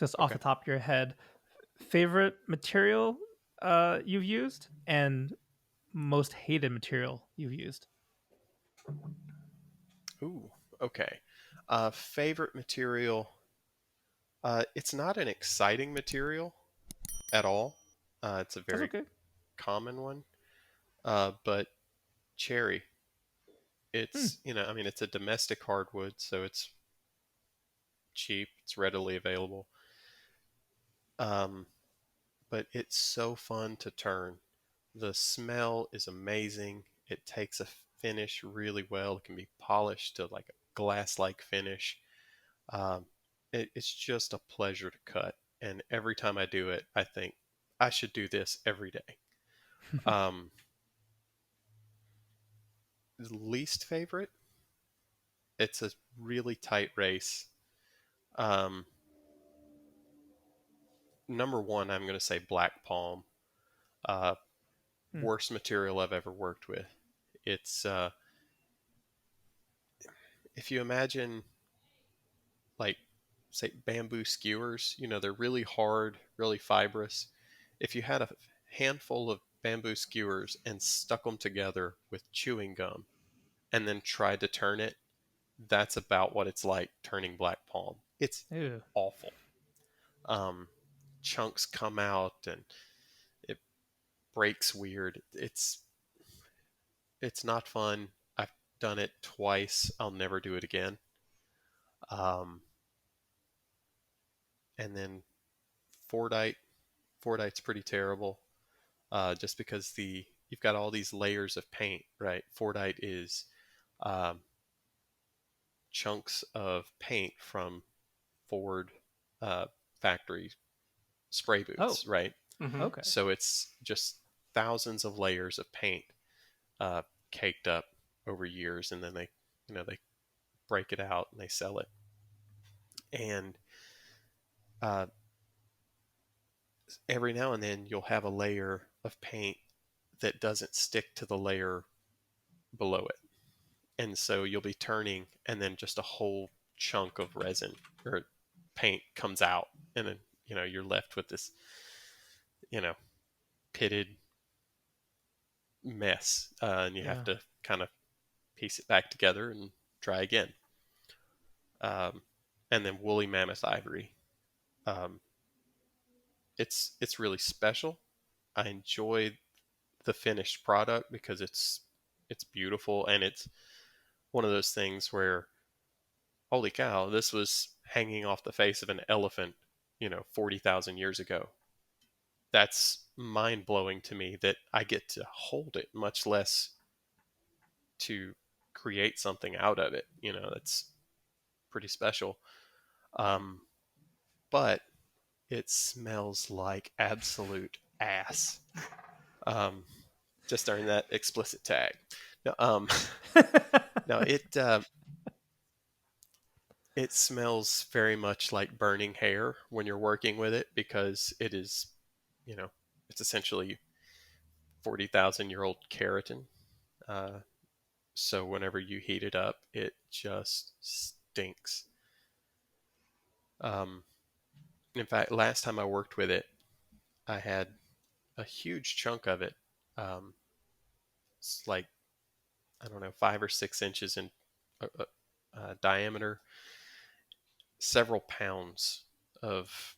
just off Okay. the top of your head, favorite material you've used and most hated material you've used. Ooh, okay. Favorite material. It's not an exciting material at all. It's a That's very okay. common one. But cherry. Hmm. I mean, it's a domestic hardwood, so it's cheap. It's readily available. Um, but it's so fun to turn. The smell is amazing. It takes a finish really well. It can be polished to like a glass-like finish. Um, it's just a pleasure to cut. And every time I do it, I think I should do this every day. Um, Least favorite, it's a really tight race. Um, Number one, I'm going to say black palm. Uh, Hmm. Worst material I've ever worked with. It's if you imagine like say bamboo skewers, they're really hard, really fibrous. If you had a handful of bamboo skewers and stuck them together with chewing gum and then tried to turn it, that's about what it's like turning black palm. It's Ew. awful. Um, Chunks come out and it breaks weird. It's not fun. I've done it twice. I'll never do it again. Um, and then Fordite. Fordite's pretty terrible. Just because you've got all these layers of paint, right? Fordite is um, chunks of paint from Ford uh, factory spray Oh, booths, right? Hmm. okay. So it's just thousands of layers of paint uh, caked up over years, and then they break it out and they sell it. And uh, every now and then you'll have a layer of paint that doesn't stick to the layer below it. And so you'll be turning, and then just a whole chunk of resin or paint comes out, and then you're left with this you know pitted mess, and you have Yeah. to kind of piece it back together and try again. Um, and then woolly mammoth ivory. Um, it's really special. I enjoy the finished product because it's beautiful, and it's one of those things where holy cow, this was hanging off the face of an elephant, 40,000 years ago. That's mind blowing to me that I get to hold it, much less to create something out of it. That's pretty special. Um, but it smells like absolute ass. Um, just earned that explicit tag. No, no, it smells very much like burning hair when you're working with it because it is, you know, it's essentially 40,000-year-old keratin. Uh, so whenever you heat it up, it just stinks. Um, in fact, last time I worked with it, I had a huge chunk of it. Um, it's like, I don't know, 5 or 6 inches in diameter, several pounds of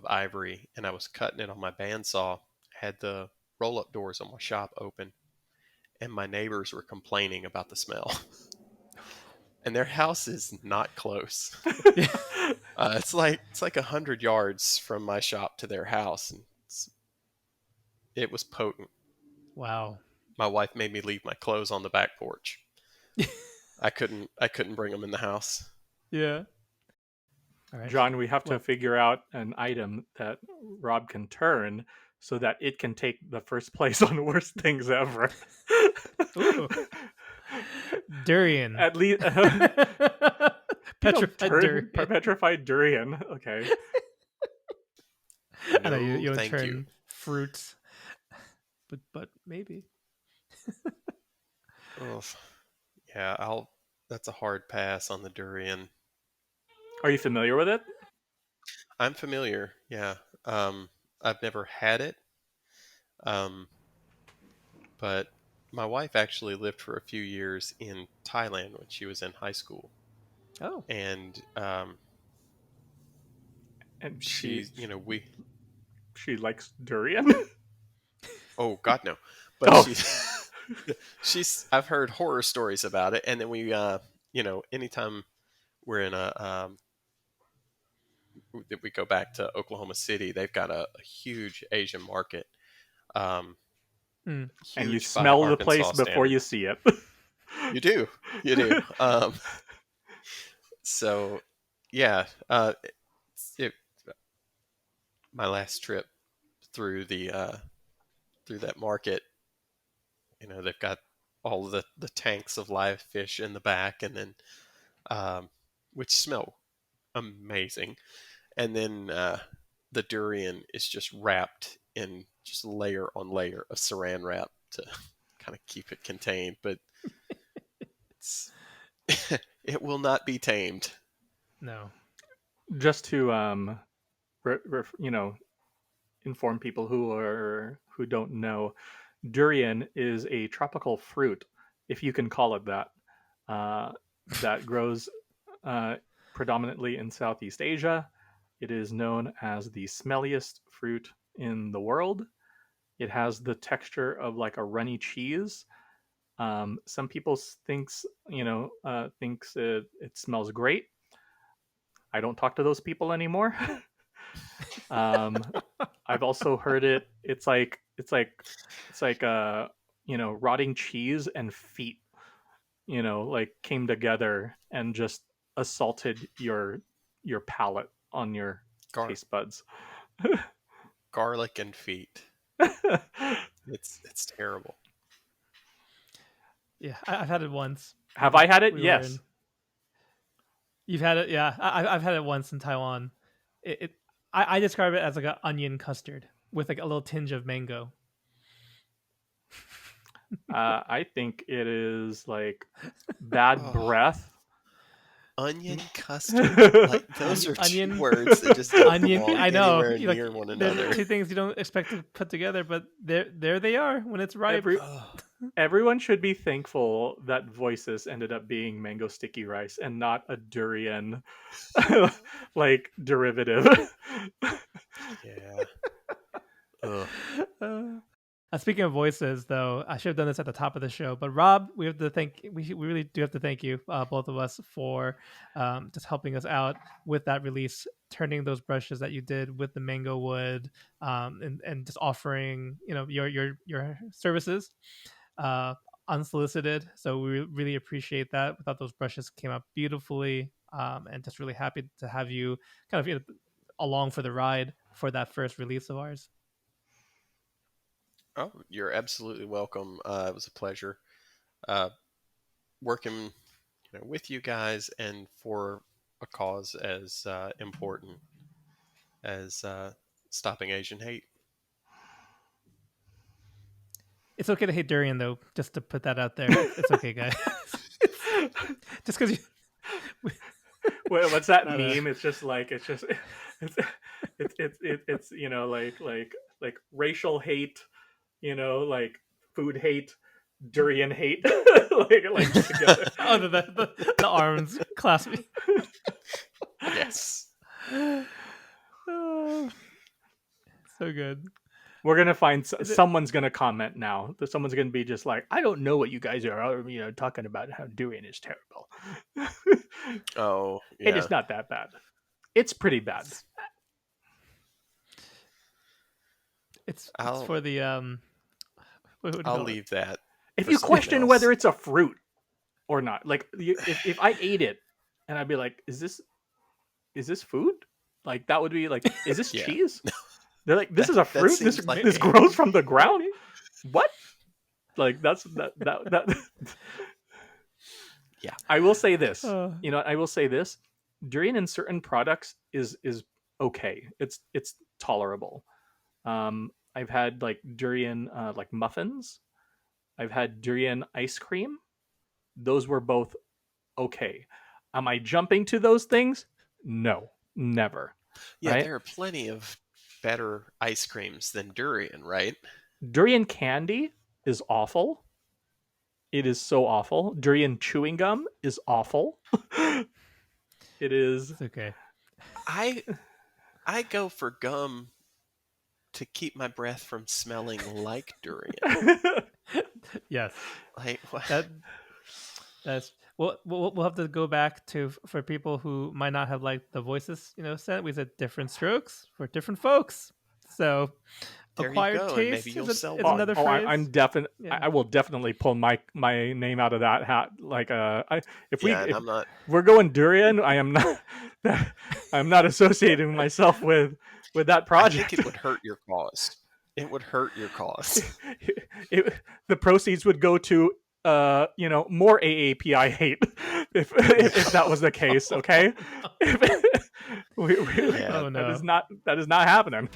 ivory, and I was cutting it on my bandsaw. Had the roll up doors on my shop open, and my neighbors were complaining about the smell. And their house is not close. Yeah. It's like 100 yards from my shop to their house, and it was potent. Wow. My wife made me leave my clothes on the back porch. I couldn't bring them in the house. Yeah. All right. John, we have to Well, figure out an item that Rob can turn so that it can take the first place on worst things ever. ooh, durian. At least Petrified durian. petrified durian. Okay. I know No, you would thank you. turn fruits, but maybe. Ugh. Yeah, I'll. That's a hard pass on the durian. Are you familiar with it? I'm familiar. Yeah. I've never had it. Um, but my wife actually lived for a few years in Thailand when she was in high school, Oh. and And she's, we. she likes durian. Oh God, no! But Oh, she's. I've heard horror stories about it, and then anytime we're in we go back to Oklahoma City, they've got a huge Asian market, um, Mm. and you huge by smell the place Arkansas before you standards. see it. You do, you do. So, yeah, it, my last trip through through that market, they've got all of the tanks of live fish in the back, and then which smell amazing, and then the durian is just wrapped in just layer on layer of saran wrap to kind of keep it contained, but it's it will not be tamed. No. Just to inform people who don't know, durian is a tropical fruit, if you can call it that, uh, that grows uh, predominantly in Southeast Asia. It is known as the smelliest fruit in the world. It has the texture of like a runny cheese. Some people thinks it smells great. I don't talk to those people anymore. um, I've also heard it. It's like rotting cheese and feet. Like came together and just assaulted your palate on your Gar- taste buds. Garlic and feet. It's terrible. Yeah, I've had it once. Have I had it? We were in. Yes. You've had it, yeah. I've had it once in Taiwan. I describe it as like an onion custard with like a little tinge of mango. I think it is like bad Oh, breath. onion custard. Like those are two Onion, words that just don't onion. belong I know, anywhere like near one they're another. two things you don't expect to put together, but there they are when it's ripe. Every Oh, Everyone should be thankful that Voices ended up being mango sticky rice and not a durian like derivative. yeah. Ugh. Speaking of voices, though, I should have done this at the top of the show. But Rob, we really do have to thank you, both of us, for just helping us out with that release, turning those brushes that you did with the mango wood, and just offering your services uh, unsolicited. So we really appreciate that. We thought those brushes came out beautifully, and just really happy to have you kind of along for the ride for that first release of ours. Oh, you're absolutely welcome. It was a pleasure uh, working, with you guys and for a cause as important as stopping Asian hate. It's okay to hate durian, though. Just to put that out there, it's okay, guys. Just because you What's that not a meme? It's just like it's it's like racial hate, like food hate, durian hate, like together. oh the arms clasping. Yes. Oh, so good. We're gonna find Is it? someone's gonna comment now. Someone's gonna be just like, I don't know what you guys are, talking about how durian is terrible. Oh, It yeah. is not that bad. It's pretty bad. It's I'll for the what would you I'll call it? leave that If for you someone question whether else. it's a fruit or not, like if I ate it and I'd be like, is this food? Like that would be like, is this Yeah. cheese? They're like, this That is a that fruit. This seems like this a grows from the ground. Maybe. What? Like that. yeah. I will say this. Uh, I will say this. Durian in certain products is okay. It's tolerable. I've had like durian like muffins. I've had durian ice cream. Those were both okay. Am I jumping to those things? No, never. Yeah, right? there are plenty of better ice creams than durian, right? Durian candy is awful. It is so awful. Durian chewing gum is awful. It is. It's okay. I I go for gum to keep my breath from smelling like durian. Yes, Like what? that that's we'll have to go back to for people who might not have liked the voices, said we said different strokes for different folks. So There you acquired go, and maybe taste you'll is, sell is Oh, another one. phrase. I'm definitely. Yeah. I will definitely pull my name out of that hat. Like, Yeah, and if I'm not. we're going durian, I am not. I'm not associating myself with that I think project. it would hurt your cause. It would hurt your cause. The proceeds would go to more AAPI hate if that was the case. Okay, Oh, no. we, Yeah, Oh that no. is not happening.